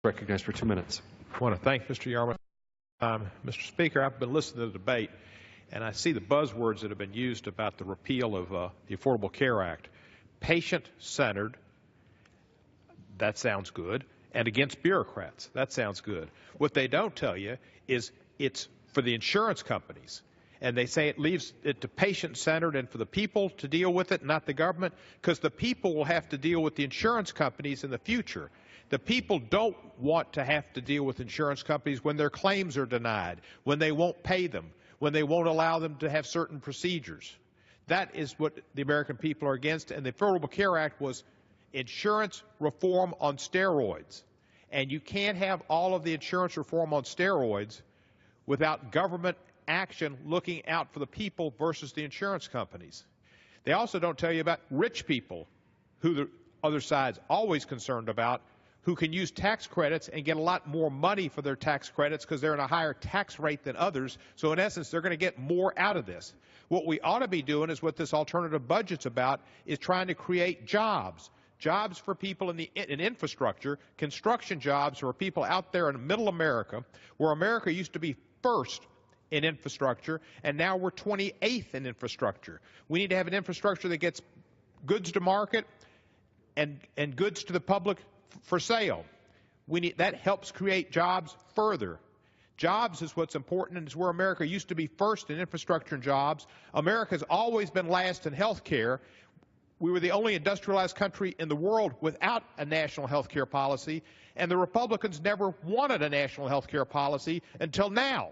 Recognized for 2 minutes. I want to thank Mr. Yarmouth. Mr. Speaker, I've been listening to the debate, and I see the buzzwords that have been used about the repeal of the Affordable Care Act. Patient-centered, that sounds good, and against bureaucrats, that sounds good. What they don't tell you is it's for the insurance companies. And they say it leaves it to patient-centered and for the people to deal with it, not the government, because the people will have to deal with the insurance companies in the future. The people don't want to have to deal with insurance companies when their claims are denied, when they won't pay them, when they won't allow them to have certain procedures. That is what the American people are against, and the Affordable Care Act was insurance reform on steroids. And you can't have all of the insurance reform on steroids without government action looking out for the people versus the insurance companies. They also don't tell you about rich people, who the other side's always concerned about, who can use tax credits and get a lot more money for their tax credits because they're in a higher tax rate than others. So in essence, they're going to get more out of this. What we ought to be doing is what this alternative budget's about, is trying to create jobs. Jobs for people in infrastructure, construction jobs for people out there in middle America, where America used to be first in infrastructure, and now we're 28th in infrastructure. We need to have an infrastructure that gets goods to market and goods to the public for sale. That helps create jobs further. Jobs is what's important, and it's where America used to be first in infrastructure and jobs. America's always been last in health care. We were the only industrialized country in the world without a national health care policy, and the Republicans never wanted a national health care policy until now.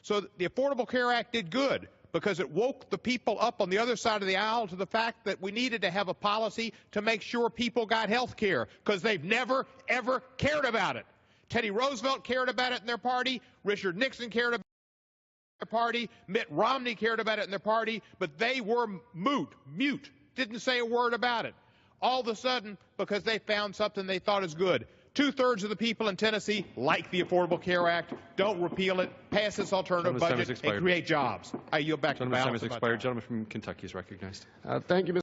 So the Affordable Care Act did good because it woke the people up on the other side of the aisle to the fact that we needed to have a policy to make sure people got health care, because they've never, ever cared about it. Teddy Roosevelt cared about it in their party. Richard Nixon cared about it in their party. Mitt Romney cared about it in their party. But they were mute, didn't say a word about it. All of a sudden, because they found something they thought is good. 2/3 of the people in Tennessee like the Affordable Care Act. Don't repeal it. Pass this alternative budget and create jobs. I yield back to the balance. Gentleman from Kentucky is recognized. Thank you, Mr.